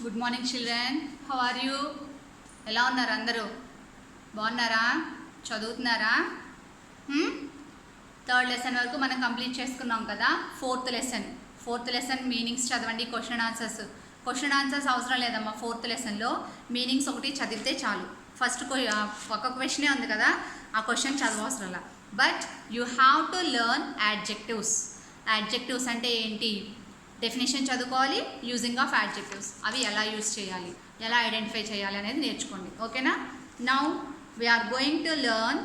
Good morning children, how are you? ఎలా ఉన్నారు అందరూ? బాగున్నారా? చదువుతున్నారా? థర్డ్ లెసన్ వరకు మనం కంప్లీట్ చేసుకున్నాం కదా. ఫోర్త్ లెసన్ మీనింగ్స్ చదవండి. క్వశ్చన్ ఆన్సర్స్ అవసరం లేదమ్మా. ఫోర్త్ లెసన్లో మీనింగ్స్ ఒకటి చదివితే చాలు. ఫస్ట్ ఒక క్వశ్చనే ఉంది కదా, ఆ క్వశ్చన్ చదవవసరంలా. But you have to learn adjectives అంటే ఏంటి, డెఫినేషన్ చదువుకోవాలి. యూజింగ్ ఆఫ్ యాడ్జెక్టివ్స్, అవి ఎలా యూజ్ చేయాలి, ఎలా ఐడెంటిఫై చేయాలి అనేది నేర్చుకోండి. ఓకేనా? Now we're going to learn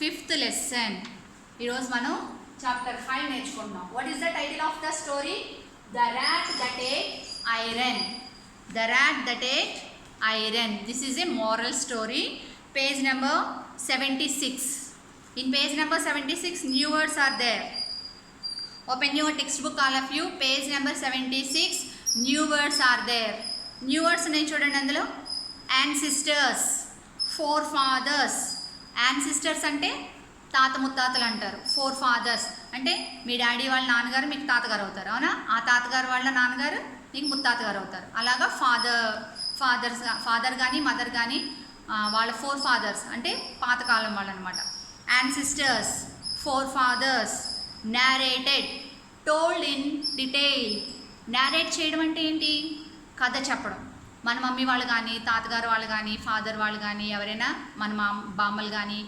fifth lesson. ఈరోజు మనం చాప్టర్ 5 నేర్చుకుంటున్నాం. What is the title of the story? The rat that ate iron. This is a moral story. Page number 76. In page number 76, new words are there. Open your textbook, all of you. Page number 76. New words are there. New words ఉన్నాయి చూడండి అందులో. Ancestors, forefathers. Ancestors అంటే తాత ముత్తాతలు అంటారు. forefathers అంటే మీ daddy వాళ్ళ నాన్నగారు మీకు తాతగారు అవుతారు, అవునా? ఆ తాతగారు వాళ్ళ నాన్నగారు మీకు ముత్తాతగారు అవుతారు. అలాగా ఫాదర్ కానీ మదర్ కానీ వాళ్ళ forefathers అంటే పాతకాలం వాళ్ళు అనమాట. Ancestors, forefathers. narrated, told in detail. narrate చేయడం అంటే ఏంటి? కథ చెప్పడం. మన మమ్మీ వాళ్ళు కానీ తాతగారు వాళ్ళు కానీ ఫాదర్ వాళ్ళు కానీ ఎవరైనా మన బామ్మలు కానీ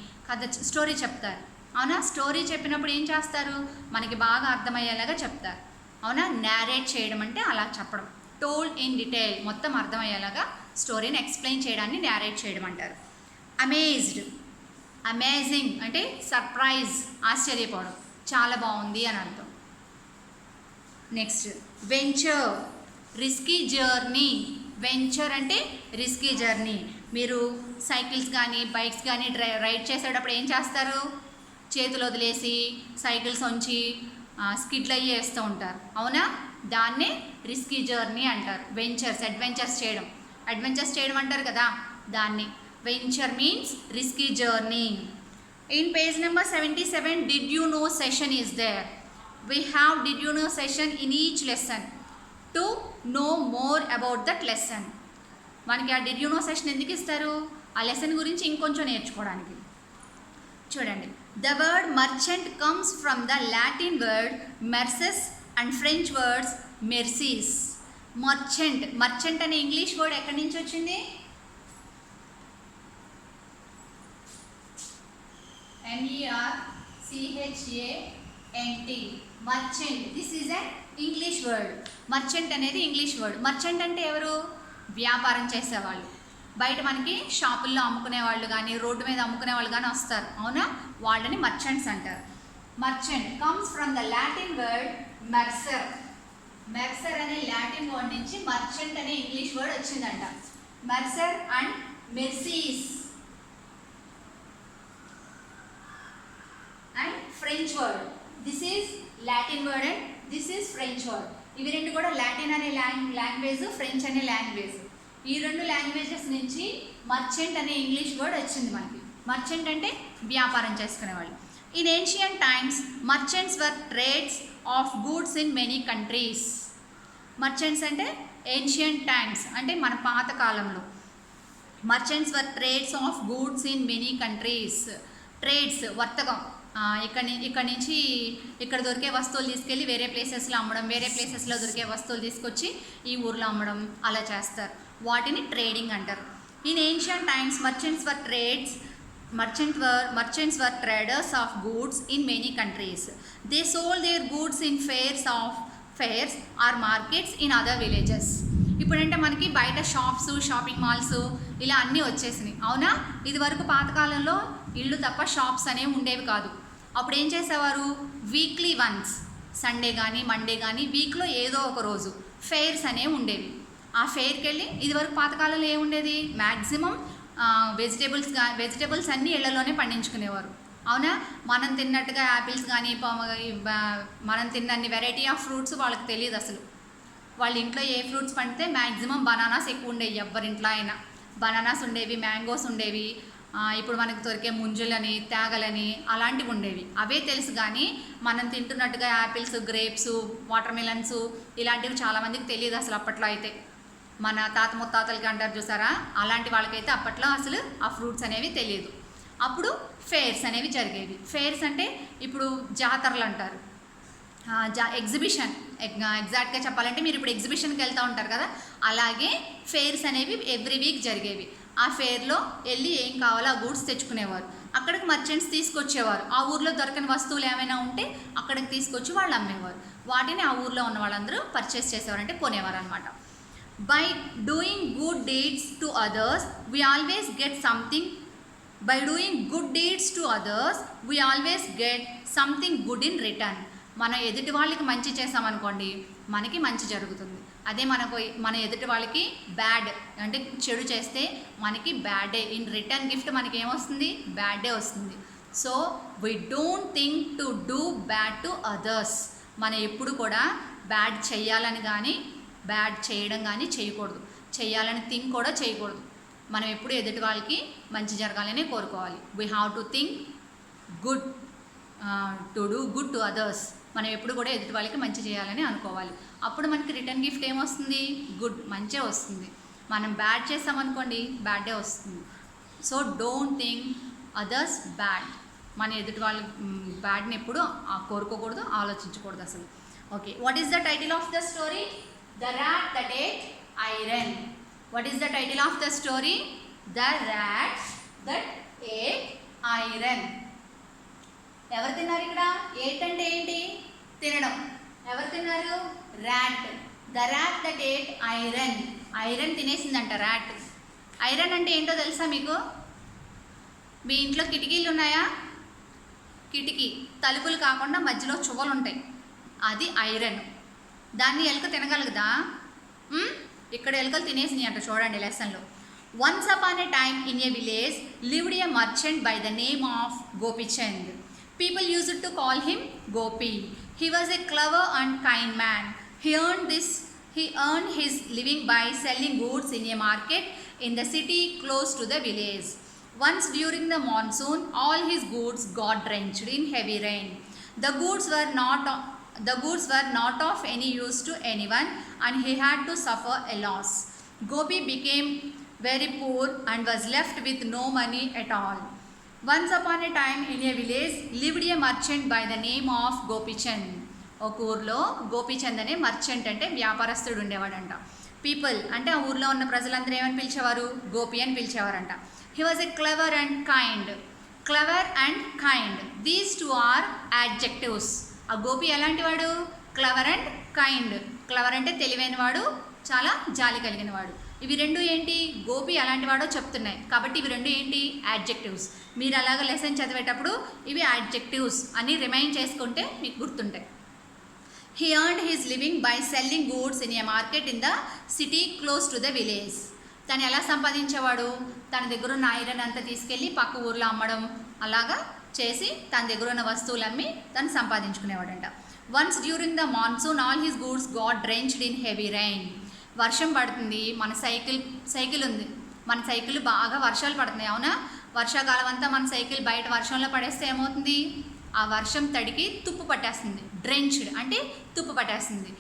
స్టోరీ చెప్తారు, అవునా? స్టోరీ చెప్పినప్పుడు ఏం చేస్తారు? మనకి బాగా అర్థమయ్యేలాగా చెప్తారు, అవునా? narrate చేయడం అంటే అలా చెప్పడం. told in detail, మొత్తం అర్థమయ్యేలాగా స్టోరీని ఎక్స్ప్లెయిన్ చేయడాన్ని narrate చేయడం అంటారు. amazed, amazing అంటే సర్ప్రైజ్, ఆశ్చర్యపోవడం, చాలా బాగుంది అని అర్థం. Next venture, risky journey. Venture అంటే రిస్కీ జర్నీ. మీరు సైకిల్స్ కానీ బైక్స్ కానీ రైడ్ చేసేటప్పుడు ఏం చేస్తారు? చేతులు వదిలేసి సైకిల్స్ ఉంచి స్కిడ్లు అయ్యి వేస్తూ ఉంటారు, అవునా? దాన్నే రిస్కీ జర్నీ అంటారు. అడ్వెంచర్స్ చేయడం అంటారు కదా, దాన్ని. Venture means risky journey. In page number 77, did you know session is there. We have did you know session in each lesson to know more about that lesson. మనకి ఆ did you know session ఎందుకు ఇస్తారు? ఆ lesson గురించి ఇంకొంచెం నేర్చుకోవడానికి. చూడండి, the word merchant comes from the Latin word merces and French words mercies. Merchant అనే ఇంగ్లీష్ వర్డ్ ఎక్కడి నుంచి వచ్చింది? MERCHANT, merchant. This is an English word. Merchant అనేది ఇంగ్లీష్ వర్డ్. మర్చెంట్ అంటే ఎవరు? వ్యాపారం చేసేవాళ్ళు. బయట మనకి షాపుల్లో అమ్ముకునే వాళ్ళు కానీ రోడ్డు మీద అమ్ముకునే వాళ్ళు కానీ వస్తారు, అవునా? వాళ్ళని మర్చెంట్స్ అంటారు. Merchant comes from the Latin word Mercer. Mercer అనే లాటిన్ వర్డ్ నుంచి మర్చెంట్ అనే ఇంగ్లీష్ వర్డ్ వచ్చిందంట. Mercer and mercies and French word. This is Latin word and this is French word. ఇవి రెండు కూడా లాటిన్ అనే లాంగ్వేజ్, ఫ్రెంచ్ అనే language. ఈ రెండు లాంగ్వేజెస్ నుంచి మర్చెంట్ అనే ఇంగ్లీష్ వర్డ్ వచ్చింది మనకి. మర్చెంట్ అంటే వ్యాపారం చేసుకునేవాళ్ళు. In ancient times merchants were trades of goods in many countries. Merchants అంటే ఏన్షియంట్ టైమ్స్ అంటే మన పాత కాలంలో. Merchants were trades of goods in many countries. Trades వర్తకం. ఇక్కడ నుంచి ఇక్కడ దొరికే వస్తువులు తీసుకెళ్ళి వేరే ప్లేసెస్లో అమ్మడం, వేరే ప్లేసెస్లో దొరికే వస్తువులు తీసుకొచ్చి ఈ ఊర్లో అమ్మడం, అలా చేస్తారు. వాటిని ట్రేడింగ్ అంటారు. In ancient times merchants were traders of goods in many countries. They sold their goods in fairs or markets in other villages. ఇప్పుడంటే మనకి బయట షాప్స్, షాపింగ్ మాల్స్ ఇలా అన్నీ వచ్చేసినాయి, అవునా? ఇది వరకు పాతకాలంలో ఇళ్ళు తప్ప షాప్స్ అనేవి ఉండేవి కాదు. అప్పుడు ఏం చేసేవారు? వీక్లీ వన్స్, సండే కానీ మండే కానీ వీక్లో ఏదో ఒక రోజు ఫెయిర్స్ అనేవి ఉండేవి. ఆ ఫెయిర్కి వెళ్ళి, ఇది వరకు పాతకాలంలో ఏముండేది? మ్యాక్సిమం వెజిటేబుల్స్ అన్నీ ఇళ్లలోనే పండించుకునేవారు, అవునా? మనం తిన్నట్టుగా యాపిల్స్ కానీ మనం తిన్నన్ని వెరైటీ ఆఫ్ ఫ్రూట్స్ వాళ్ళకి తెలియదు అసలు. వాళ్ళ ఇంట్లో ఏ ఫ్రూట్స్ పండితే మ్యాక్సిమం బనానాస్ ఎక్కువ ఉండేవి. ఎవరింట్లో అయినా బనానాస్ ఉండేవి, మ్యాంగోస్ ఉండేవి. ఇప్పుడు మనకు దొరికే ముంజులని, తేగలని అలాంటివి ఉండేవి. అవే తెలుసు కానీ మనం తింటున్నట్టుగా యాపిల్స్, గ్రేప్స్, వాటర్ మిలన్స్ ఇలాంటివి చాలామందికి తెలియదు అసలు అప్పట్లో అయితే. మన తాత ముత్తాతలకి అంటారు చూసారా, అలాంటి వాళ్ళకైతే అప్పట్లో అసలు ఆ ఫ్రూట్స్ అనేవి తెలియదు. అప్పుడు ఫేర్స్ అనేవి జరిగేవి. ఫేర్స్ అంటే ఇప్పుడు జాతరలు అంటారు, ఎగ్జిబిషన్. ఎగ్జాక్ట్గా చెప్పాలంటే మీరు ఇప్పుడు ఎగ్జిబిషన్కి వెళ్తూ ఉంటారు కదా, అలాగే ఫేర్స్ అనేవి ఎవ్రీ వీక్ జరిగేవి. ఆ ఫేర్లో వెళ్ళి ఏం కావాలో ఆ గూడ్స్ తెచ్చుకునేవారు. అక్కడికి మర్చెంట్స్ తీసుకొచ్చేవారు. ఆ ఊర్లో దొరకని వస్తువులు ఏమైనా ఉంటే అక్కడికి తీసుకొచ్చి వాళ్ళు అమ్మేవారు. వాటిని ఆ ఊర్లో ఉన్న వాళ్ళందరూ పర్చేస్ చేసేవారు, అంటే కొనేవారు అనమాట. By doing good deeds to others we always get something. By doing good deeds to others we always get something good in return. మనం ఎదుటి వాళ్ళకి మంచి చేసామనుకోండి, మనకి మంచి జరుగుతుంది. అదే మన ఎదుటి వాళ్ళకి బ్యాడ్ అంటే చెడు చేస్తే మనకి బ్యాడే. ఇన్ రిటర్న్ గిఫ్ట్ మనకి ఏమొస్తుంది? బ్యాడే వస్తుంది. So we don't think to do bad to others. మనం ఎప్పుడు కూడా బ్యాడ్ చేయాలని కానీ బ్యాడ్ చేయడం కానీ చేయకూడదు. చేయాలని థింక్ కూడా చేయకూడదు. మనం ఎప్పుడు ఎదుటి వాళ్ళకి మంచి జరగాలని కోరుకోవాలి. We have to think good to do good to others. మనం ఎప్పుడు కూడా ఎదుటి వాళ్ళకి మంచి చేయాలని అనుకోవాలి. అప్పుడు మనకి రిటర్న్ గిఫ్ట్ ఏమొస్తుంది? గుడ్, మంచే వస్తుంది. మనం బ్యాడ్ చేసామనుకోండి, బ్యాడే వస్తుంది. So don't think others bad. మన ఎదుటి వాళ్ళ బ్యాడ్ని ఎప్పుడు కోరుకోకూడదు, ఆలోచించకూడదు అసలు. Okay, what is the title of the story? The rat that ate iron. What is the title of the story? The rat that ate iron. ఎవరు తిన్నారు ఇక్కడ? ఏట్ అంటే ఏంటి? తినడం. ఎవరు తిన్నారు? Rat. The rat that ate iron. Iron తినేసిందంట rat. Iron అంటే ఏంటో తెలుసా మీకు? మీ ఇంట్లో కిటికీలు ఉన్నాయా? కిటికీ తలుపులు కాకుండా మధ్యలో చువ్వలు ఉంటాయి, అది ఐరన్. దాన్ని ఎలుక తినగలుగుదా? ఇక్కడ ఎలుకలు తినేసినాయి అంట. చూడండి లెసన్లో. Once upon a time in a village lived a merchant by the name of Gopichand. People used to call him Gopi. He was a clever and kind man. He earned his living by selling goods in a market in the city close to the village. Once during the monsoon, all his goods got drenched in heavy rain. The goods were not of any use to anyone, and he had to suffer a loss. Gopi became very poor and was left with no money at all. Once upon a time in a village lived a merchant by the name of Gopichand. ఒక ఊర్లో గోపీచంద్ అనే merchant అంటే వ్యాపారస్తుడు ఉండేవాడంట. People అంటే ఆ ఊర్లో ఉన్న ప్రజలందరూ ఏమని పిలిచేవారు? గోపి అని పిలిచేవారంట. He was a clever and kind. Clever and kind, these two are adjectives. ఆ గోపి ఎలాంటి వాడు? Clever and kind. క్లెవర్ అంటే తెలివైనవాడు, చాలా జాలి కలిగిన వాడు. ఇవి రెండు ఏంటి? గోపి అలాంటి వాడో చెప్తున్నాయి కాబట్టి ఇవి రెండు ఏంటి? యాడ్జెక్టివ్స్. మీరు అలాగ లెసన్ చదివేటప్పుడు ఇవి యాడ్జెక్టివ్స్ అని రిమైండ్ చేసుకుంటే మీకు గుర్తుంటాయి. He earned his living by selling goods in a market in the city close to the village. తను ఎలా సంపాదించేవాడు? తన దగ్గర ఉన్న ఐరన్ అంతా తీసుకెళ్ళి పక్క ఊర్లో అమ్మడం, అలాగా చేసి తన దగ్గర ఉన్న వస్తువులు అమ్మి తను సంపాదించుకునేవాడంట. Once during the monsoon all his goods got drenched in heavy rain. వర్షం పడుతుంది, మన సైకిల్ ఉంది, మన సైకిల్ బాగా వర్షాలు పడుతున్నాయి, అవునా? వర్షాకాలం అంతా మన సైకిల్ బయట వర్షంలో పడేస్తే ఏమవుతుంది? ఆ వర్షం తడికి తుప్పు పట్టేస్తుంది. డ్రెంచ్డ్ అంటే తుప్పు పట్టేస్తుంది.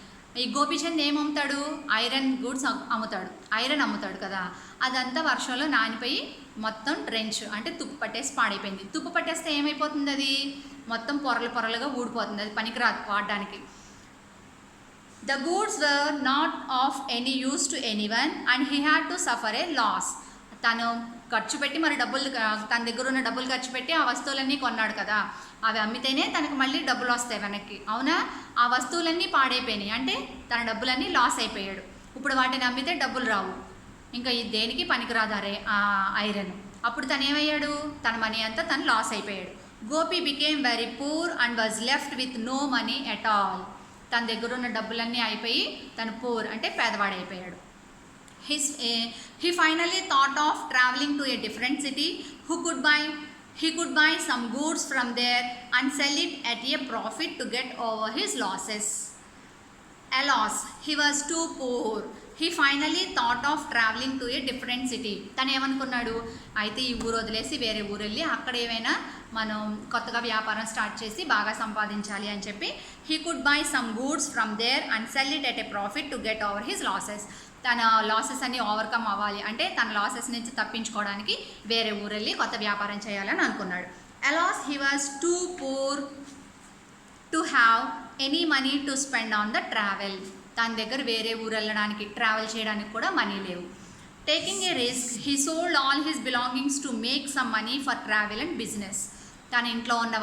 ఈ గోపీచంద్ ఏం అమ్ముతాడు? ఐరన్ గూడ్స్ అమ్ముతాడు, ఐరన్ అమ్ముతాడు కదా. అదంతా వర్షంలో నానిపోయి మొత్తం డ్రెంచ్ అంటే తుప్పు పట్టేసి పాడైపోయింది. తుప్పు పట్టేస్తే ఏమైపోతుంది? అది మొత్తం పొరలుగా ఊడిపోతుంది, అది పనికిరాదు వాడడానికి. The goods were not of any use to anyone and he had to suffer a loss. తను ఖర్చు పెట్టి మరి తన దగ్గర ఉన్న డబ్బులు ఖర్చు పెట్టి ఆ వస్తువులన్నీ కొన్నాడు కదా, అవి అమ్మితేనే తనకు మళ్ళీ డబ్బులు వస్తాయి వెనక్కి, అవునా? ఆ వస్తువులన్నీ పాడైపోయినాయి అంటే తన డబ్బులన్నీ లాస్ అయిపోయాడు. ఇప్పుడు వాటిని అమ్మితే డబ్బులు రావు, ఇంకా దేనికి పనికిరాదు ఐరన్. అప్పుడు తను ఏమయ్యాడు? తన మనీ అంతా తను లాస్ అయిపోయాడు. Gopi became very poor and was left with no money at all. తన దగ్గర ఉన్న డబ్బులన్నీ అయిపోయి తను పూర్ అంటే పేదవాడైపోయాడు. He finally thought of traveling to a different city. He could buy some goods from there and sell it at a profit to get over his losses. Alas, he was too poor. He finally thought of traveling to a different city. తను ఏమనుకున్నాడు? అయితే ఈ ఊరు వదిలేసి వేరే ఊరు వెళ్ళి అక్కడ ఏమైనా మనం కొత్తగా వ్యాపారం స్టార్ట్ చేసి బాగా సంపాదించాలి అని చెప్పి he could buy some goods from there and sell it at a profit to get over his losses. తన లాసెస్ అన్ని ఓవర్కమ్ అవ్వాలి అంటే తన లాసెస్ నుంచి తప్పించుకోవడానికి వేరే ఊరెళ్ళి కొత్త వ్యాపారం చేయాలని అనుకున్నాడు. Alas he was too poor to have any money to spend on the travel. తన దగ్గర వేరే ఊరు వెళ్ళడానికి ట్రావెల్ చేయడానికి కూడా మనీ లేవు. Taking a risk he sold all his belongings to make some money for travel and business. తన ఇంట్లో ఉన్న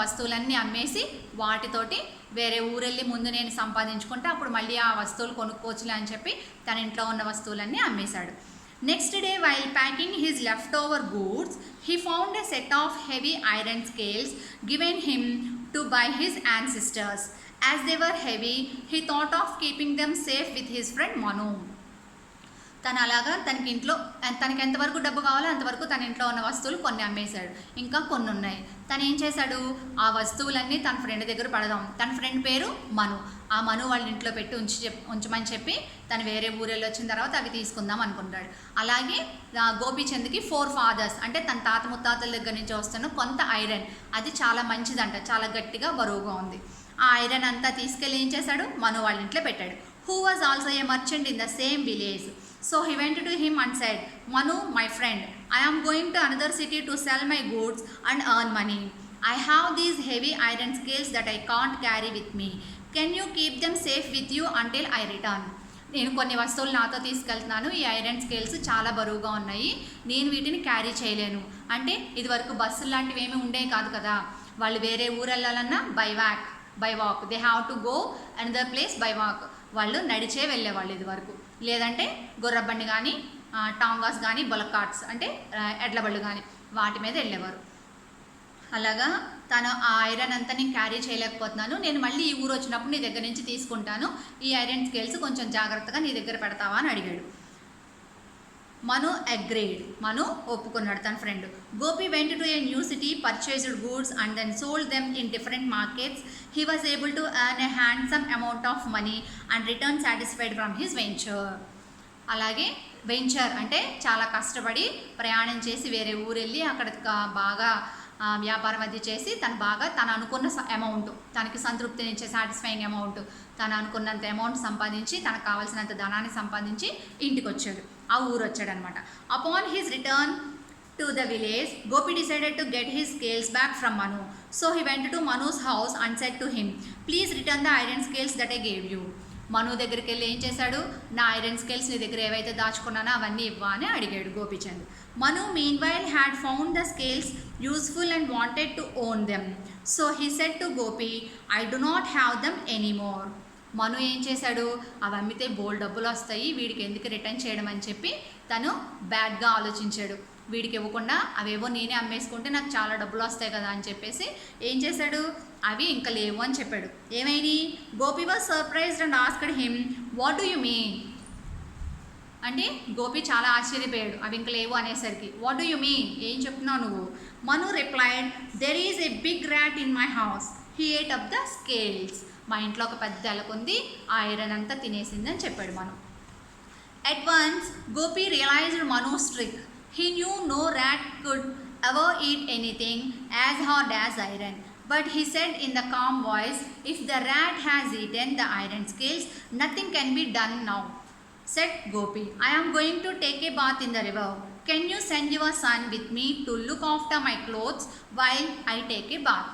వస్తువులన్నీ అమ్మేసి వాటితోటి వేరే ఊరెళ్ళి ముందు నేను సంపాదించుకుంటే అప్పుడు మళ్ళీ ఆ వస్తువులు కొనుక్కోవచ్చులే అని చెప్పి తన ఇంట్లో ఉన్న వస్తువులన్నీ అమ్మేశాడు. Next day while packing his leftover goods he found a set of heavy iron scales given him to by his ancestors. As they were heavy he thought of keeping them safe with his friend Manu. తను అలాగా తనకి ఎంతవరకు డబ్బు కావాలో అంతవరకు తన ఇంట్లో ఉన్న వస్తువులు కొన్ని అమ్మేశాడు, ఇంకా కొన్ని ఉన్నాయి. తను ఏం చేశాడు, ఆ వస్తువులన్నీ తన ఫ్రెండ్ దగ్గర పడదాం. తన ఫ్రెండ్ పేరు మను. ఆ మను వాళ్ళ ఇంట్లో పెట్టి ఉంచమని చెప్పి తను వేరే ఊరెళ్ళి వచ్చిన తర్వాత అవి తీసుకుందాం అనుకుంటాడు. అలాగే గోపీచంద్కి 4 ఫాదర్స్ అంటే తన తాత ముత్తాతల దగ్గర నుంచి వస్తున్న కొంత ఐరన్, అది చాలా మంచిదంట, చాలా గట్టిగా బరువుగా ఉంది. ఆ ఐరన్ అంతా తీసుకెళ్ళి ఏం చేశాడు, మను వాళ్ళ ఇంట్లో పెట్టాడు. Who was also a merchant in the same village. So he went to him and said, Manu, my friend, I am going to another city to sell my goods and earn money. I have these heavy iron scales that I can't carry with me. Can you keep them safe with you until I return? నేను కొన్ని వస్తువులు నాతో తీసుకెళ్తున్నాను. ఈ iron scales చాలా బరువుగా ఉన్నాయి, నేను వీటిని క్యారీ చేయలేను. అంటే ఇదివరకు బస్సులు లాంటివి ఏమీ ఉండేవి కాదు కదా. వాళ్ళు వేరే ఊరు వెళ్ళాలన్నా by walk they have to go another place by walk. వాళ్ళు నడిచే వెళ్ళేవాళ్ళు ఇది వరకు, లేదంటే గుర్రబండి కానీ టాంగాస్ కానీ బొలకాట్స్ అంటే ఎడ్లబళ్ళు కానీ వాటి మీద వెళ్ళేవారు. అలాగా తను ఆ ఐరన్ అంతా నేను క్యారీ చేయలేకపోతున్నాను, నేను మళ్ళీ ఈ ఊరు వచ్చినప్పుడు నీ దగ్గర నుంచి తీసుకుంటాను, ఈ ఐరన్ స్కేల్స్ కొంచెం జాగ్రత్తగా నీ దగ్గర పెడతావా అని అడిగాడు. మను అగ్రీడ్. మను ఒప్పుకున్నాడు తన friend. Gopi went to a new city, purchased goods and then sold them in different markets. He was able to earn a handsome amount of money and return satisfied from his venture. అలాగే venture అంటే చాలా కష్టపడి ప్రయాణం చేసి వేరే ఊరు వెళ్ళి అక్కడ బాగా వ్యాపారం అది చేసి తను అనుకున్న అమౌంట్, తనకి సంతృప్తినిచ్చే సాటిస్ఫైయింగ్ అమౌంట్, తను అనుకున్నంత అమౌంట్ సంపాదించి తనకు కావాల్సినంత ధనాన్ని సంపాదించి ఇంటికి వచ్చాడు, ఆ ఊరు వచ్చాడు అనమాట. Upon his return to the village, Gopi decided to get his scales back from Manu. So he went to Manu's house and said to him, please return the iron scales that I gave you. Manu దగ్గరికి వెళ్ళి ఏం చేశాడు, నా iron scales నీ దగ్గర ఏవైతే దాచుకున్నానో అవన్నీ ఇవ్వా అని అడిగాడు Gopichand. Manu meanwhile had found the scales useful and wanted to own them. So he said to Gopi, I do not have them anymore. Manu ఏం చేశాడు, అవి అమ్మితే బోల్డ్ డబ్బులు వస్తాయి, వీడికి ఎందుకు రిటర్న్ చేయడం అని చెప్పి తను బ్యాడ్గా ఆలోచించాడు. వీడికి ఇవ్వకుండా అవేవో నేనే అమ్మేసుకుంటే నాకు చాలా డబ్బులు వస్తాయి కదా అని చెప్పేసి ఏం చేశాడు, అవి ఇంకా లేవు అని చెప్పాడు. ఏమైంది, Gopi was surprised and asked him, what do you mean అంటే గోపి చాలా ఆశ్చర్యపోయాడు అవి ఇంకా లేవు అనేసరికి. వాట్ డూ యూ మీన్, ఏం చెప్తున్నావు నువ్వు? Manu replied, there is a big rat in my house, he ate up the scales. మా ఇంట్లో ఒక పెద్ద ఎలకుంది, ఆ ఐరన్ అంతా తినేసిందని చెప్పాడు మను. At once, Gopi realized Manu's trick. He knew no rat could ever eat anything as hard as iron. But he said in the calm voice, if the rat has eaten the iron scales, nothing can be done now. Said Gopi, I am going to take a bath in the river. Can you send your son with me to look after my clothes while I take a bath?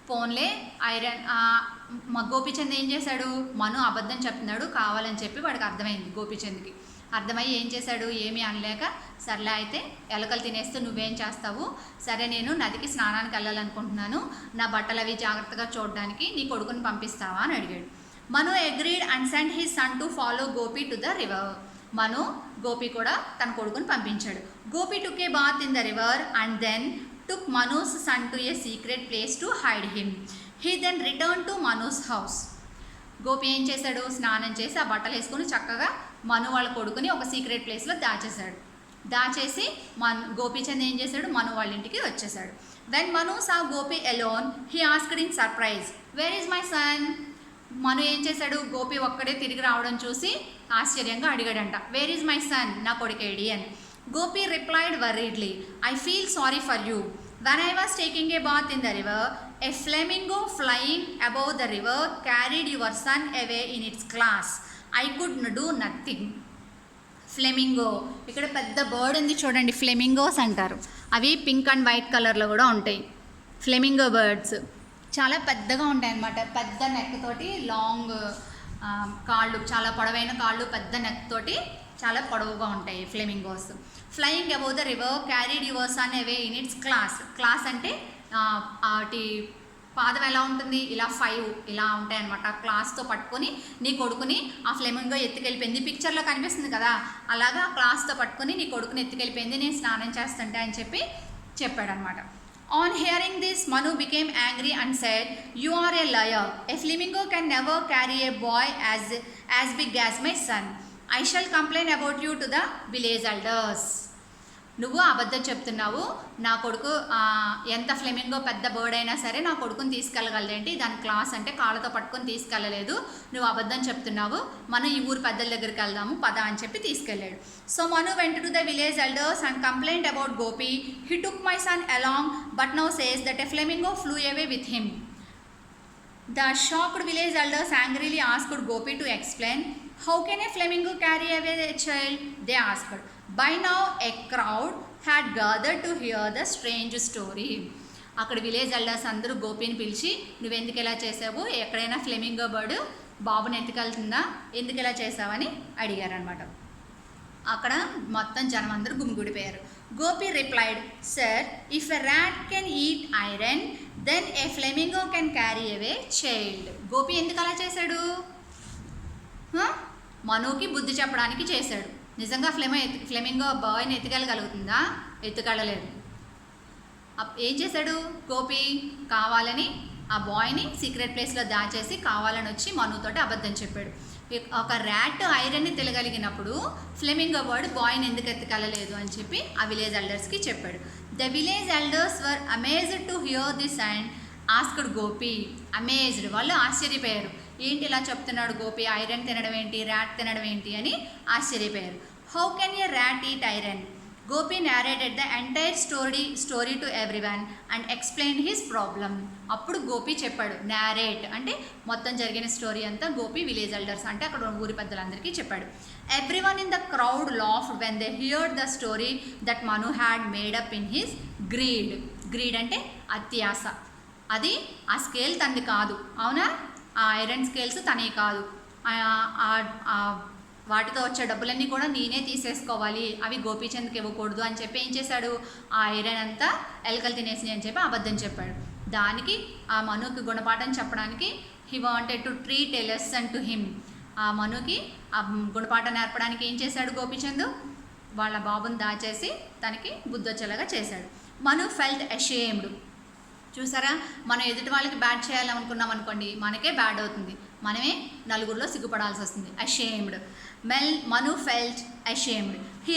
పోన్లే iron మా గోపిచంద్ ఏం చేశాడు, మను అబద్ధం చెప్తున్నాడు కావాలని చెప్పి వాడికి అర్థమైంది. గోపిచంద్కి అర్థమయ్యి ఏం చేశాడు, ఏమీ అనలేక సర్లే అయితే ఎలకలు తినేస్తే నువ్వేం చేస్తావు, సరే నేను నదికి స్నానానికి వెళ్ళాలనుకుంటున్నాను, నా బట్టలు అవి జాగ్రత్తగా చూడడానికి నీ కొడుకుని పంపిస్తావా అని అడిగాడు. Manu agreed and send his son to follow Gopi to the river. Manu Gopi కూడా తన కొడుకుని పంపించాడు. Gopi took a bath in the river and then took Manu's son to a secret place to hide him. He then returned to Manu's house. Gopi ఏం చేశాడు, స్నానం చేసి ఆ బట్టలు వేసుకొని చక్కగా మను వాళ్ళ కొడుకుని ఒక సీక్రెట్ ప్లేస్లో దాచేసి గోపీచంద్ ఏం చేశాడు, మను వాళ్ళ ఇంటికి వచ్చేసాడు. When Manu saw Gopi alone he asked in surprise, where is my son. Manu ఏం చేశాడు, గోపి ఒక్కడే తిరిగి రావడం చూసి ఆశ్చర్యంగా అడిగాడంట, వేర్ ఈజ్ మై సన్, నా కొడుకేడి అని. Gopi replied worriedly, I feel sorry for you. When I was taking a bath in the river, a flamingo flying above the river carried your son away in its claws. I could do nothing. Flamingo, ఇక్కడ పెద్ద bird ఉంది చూడండి, flamingos అంటారు. అవి pink and white కలర్లో కూడా ఉంటాయి. Flamingo birds చాలా పెద్దగా ఉంటాయి అన్నమాట. పెద్ద నెక్ తోటి, లాంగ్ కాళ్ళు, చాలా పొడవైన కాళ్ళు, పెద్ద నెక్ తోటి చాలా పొడవుగా ఉంటాయి flamingos. Flying above the river carried your son away in it's class. Class అంటే వాటి పాదం ఎలా ఉంటుంది, ఇలా 5 ఇలా ఉంటాయి అనమాట. క్లాస్తో పట్టుకొని నీ కొడుకుని ఆ ఫ్లెమింగో ఎత్తుకెళ్ళిపోయింది. పిక్చర్లో కనిపిస్తుంది కదా, అలాగా క్లాస్తో పట్టుకొని నీ కొడుకుని ఎత్తుకెళ్ళిపోయింది నేను స్నానం చేస్తుంటే అని చెప్పి చెప్పాడనమాట. On hearing this, Manu became angry and said, You are a liar. A flamingo can never carry a boy as big as my son. I shall complain about you to the village elders. నువ్వు అబద్ధం చెప్తున్నావు. నా కొడుకు ఎంత flamingo పెద్ద bird అయినా సరే నా కొడుకుని తీసుకెళ్ళగలదేంటి, దాని క్లాస్ అంటే కాళ్ళతో పట్టుకొని తీసుకెళ్ళలేదు, నువ్వు అబద్ధం చెప్తున్నావు, మనం ఈ ఊరు పెద్దల దగ్గరికి వెళ్దాము పద అని చెప్పి తీసుకెళ్ళాడు. So Manu went to the village elders and complaint about Gopi. He took my son along but now says that a flamingo flu away with him. The shocked village elders angrily asked Gopi to explain. How can a flamingo carry away a child? They asked. By now a crowd had gathered to hear the strange story. అక్కడ village elders అందరూ గోపిని పిలిచి, నువ్వెందుకు ఇలా చేసావు, ఎక్కడైనా flamingo bird బాబుని ఎత్తుకెళ్తుందా, ఎందుకు ఇలా చేసావని అడిగారనమాట. అక్కడ మొత్తం జనం అందరూ గుమిగూడిపోయారు. Gopi replied, sir, if a rat can eat iron then a flamingo can carry away child. Gopi ఎందుకు అలా చేశాడు? మనుకి బుద్ధి చెప్పడానికి చేశాడు. నిజంగా ఫ్లెమింగో బాయ్ని ఎత్తుకెళ్ళగలుగుతుందా? ఎత్తుకెళ్ళలేదు. ఏం చేశాడు గోపి? కావాలని ఆ బాయ్ని సీక్రెట్ ప్లేస్లో దాచేసి కావాలని వచ్చి మనుతోటి అబద్ధం చెప్పాడు. ఒక ర్యాట్ ఐరన్ని తినగలిగినప్పుడు ఫ్లెమింగో బర్డ్ బాయ్ని ఎందుకు ఎత్తుకెళ్ళలేదు అని చెప్పి ఆ విలేజ్ ఎల్డర్స్కి చెప్పాడు. The village elders were amazed to hear this and asked Gopi. Amazed, వాళ్ళు ఆశ్చర్యపోయారు. ఏంటి ఇలా చెప్తున్నాడు గోపి, ఐరన్ తినడం ఏంటి, ర్యాట్ తినడం ఏంటి అని ఆశ్చర్యపోయారు. How can a rat eat iron? Gopi narrated the entire story to everyone and explained his problem. అప్పుడు గోపి చెప్పాడు. narrate అంటే మొత్తం జరిగిన స్టోరీ అంతా గోపి విలేజ్ ఎల్డర్స్ అంటే అక్కడ ఊరి పెద్దలందరికీ చెప్పాడు. Everyone in the crowd laughed when they heard the story that Manu had made up in his greed. greed అంటే అత్యాస. అది ఆ స్కేల్ తనది కాదు, అవునా? ఆ ఐరన్ స్కేల్స్ తనే కాదు, వాటితో వచ్చే డబ్బులన్నీ కూడా నేనే తీసేసుకోవాలి, అవి గోపీచంద్కి ఇవ్వకూడదు అని చెప్పి ఏం చేశాడు, ఆ ఐరన్ అంతా ఎలకలు తినేసినాయి అని చెప్పి అబద్ధం చెప్పాడు. దానికి ఆ మనుకి గుణపాఠం చెప్పడానికి he wanted to treat a lesson to him. ఆ మనుకి ఆ గుణపాఠం నేర్పడానికి ఏం చేశాడు గోపీచంద్? వాళ్ళ బాబుని దాచేసి తనకి బుద్ధొచ్చేలాగా చేశాడు. మను ఫెల్ట్ అషేమ్డ్. చూసారా, మనం ఎదుటి వాళ్ళకి బ్యాడ్ చేయాలనుకున్నాం అనుకోండి, మనకే బ్యాడ్ అవుతుంది, మనమే నలుగురిలో సిగ్గుపడాల్సి వస్తుంది. Ashamed. Manu felt ashamed. He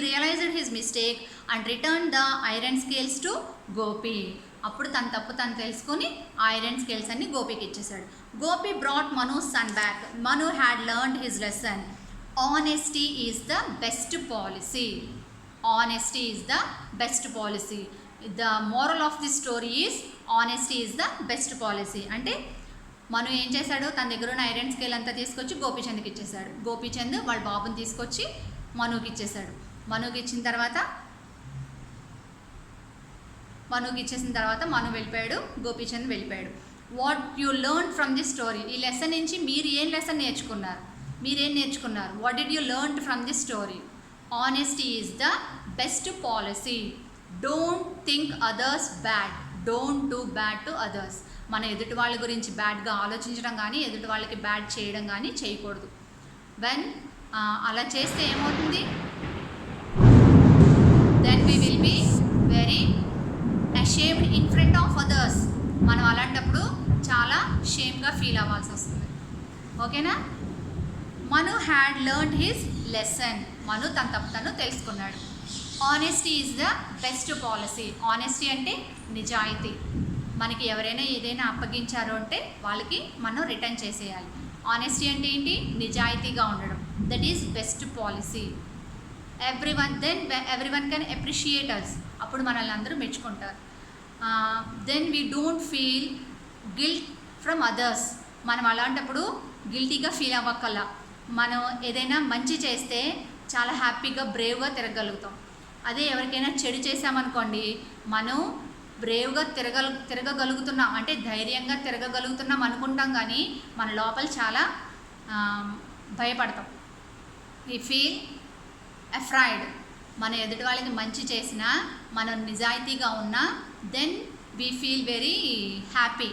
realized his mistake and returned the iron scales to Gopi. అప్పుడు తన తప్పు తను తెలుసుకొని ఐరన్ స్కేల్స్ అన్ని గోపికి ఇచ్చేసాడు. Gopi brought Manu's son back. Manu had learned his lesson. Honesty is the best policy. Honesty is the best policy. The moral of this story is honesty is the best policy. అంటే మను ఏం చేశాడు, తన దగ్గర ఉన్న iron scale అంతా తీసుకొచ్చి గోపీచంద్కి ఇచ్చేసాడు. గోపీచంద్ వాళ్ళ బాబుని తీసుకొచ్చి మనుకి ఇచ్చేసాడు. మనుకి ఇచ్చేసిన తర్వాత మను వెళ్ళిపోయాడు, గోపీచంద్ వెళ్ళిపోయాడు. What you learn from this story? ఈ లెసన్ నుంచి మీరు ఏం లెసన్ నేర్చుకున్నారు? What did you learn from this story? Honesty is the best policy. Don't think others bad. Don't do bad to others. మన ఎదుటి వాళ్ళ గురించి బ్యాడ్గా ఆలోచించడం కానీ ఎదుటి వాళ్ళకి బ్యాడ్ చేయడం కానీ చేయకూడదు. వెన్ అలా చేస్తే ఏమవుతుంది? Then we will be very ashamed in front of others. మనం అలాంటప్పుడు చాలా షేమ్గా ఫీల్ అవ్వాల్సి వస్తుంది. ఓకేనా? Manu had learned his lesson. Manu తన తప్పు తను తెలుసుకున్నాడు. Honesty is the best policy. Honesty అంటే నిజాయితీ. మనకి ఎవరైనా ఏదైనా అప్పగించారు అంటే వాళ్ళకి మనం రిటర్న్ చేసేయాలి. ఆనెస్టీ అంటే ఏంటి? నిజాయితీగా ఉండడం. That is best policy. Everyone can appreciate us. అప్పుడు మనల్ని అందరూ మెచ్చుకుంటారు. Then we don't feel guilt from others. మనం అలాంటప్పుడు గిల్టీగా ఫీల్ అవ్వక్కల. మనం ఏదైనా మంచి చేస్తే చాలా హ్యాపీగా బ్రేవ్గా తిరగలుగుతాం. అదే ఎవరికైనా చెడు చేసామనుకోండి, మనం బ్రేవ్గా తిరగగలుగుతున్నాం అంటే ధైర్యంగా తిరగగలుగుతున్నాం అనుకుంటాం, కానీ మన లోపల చాలా భయపడతాం. We feel afraid. మన ఎదుటి వాళ్ళకి మంచి చేసినా, మనం నిజాయితీగా ఉన్నా, then we feel very happy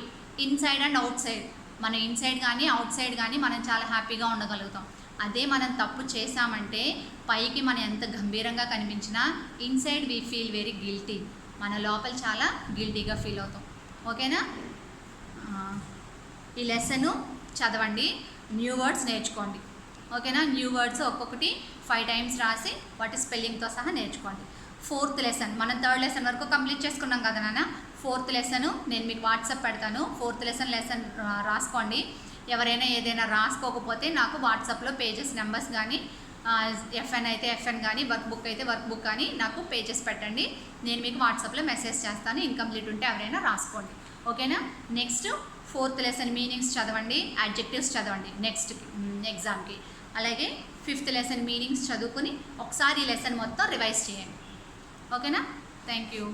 inside and outside. మన ఇన్సైడ్ కానీ అవుట్ సైడ్ కానీ మనం చాలా హ్యాపీగా ఉండగలుగుతాం. అదే మనం తప్పు చేసామంటే పైకి మనం ఎంత గంభీరంగా కనిపించినా inside we feel very guilty. మన లోపల చాలా గిల్టీగా ఫీల్ అవుతాం. ఓకేనా? ఈ లెసను చదవండి, న్యూ వర్డ్స్ నేర్చుకోండి. ఓకేనా? న్యూ వర్డ్స్ ఒక్కొక్కటి 5 times రాసి వాటి స్పెల్లింగ్తో సహా నేర్చుకోండి. 4th లెసన్, మనం 3rd లెసన్ వరకు కంప్లీట్ చేసుకున్నాం కదా నాన్న. 4th లెసను నేను మీకు వాట్సాప్ పెడతాను. 4th లెసన్ రాసుకోండి. ఎవరైనా ఏదైనా రాసుకోకపోతే నాకు వాట్సాప్లో పేజెస్ నెంబర్స్ కానీ, ఎఫ్ఎన్ అయితే ఎఫ్ఎన్ కానీ, వర్క్ బుక్ అయితే వర్క్ బుక్ కానీ నాకు పేజెస్ పెట్టండి. నేను మీకు వాట్సాప్లో మెసేజ్ చేస్తాను. ఇన్కంప్లీట్ ఉంటే ఎవరైనా రాసుకోండి. ఓకేనా? నెక్స్ట్ 4th లెసన్ మీనింగ్స్ చదవండి, అడ్జెక్టివ్స్ చదవండి నెక్స్ట్ ఎగ్జామ్కి. అలాగే 5th లెసన్ మీనింగ్స్ చదువుకుని ఒకసారి ఈ లెసన్ మొత్తం రివైజ్ చేయండి. ఓకేనా? Thank you.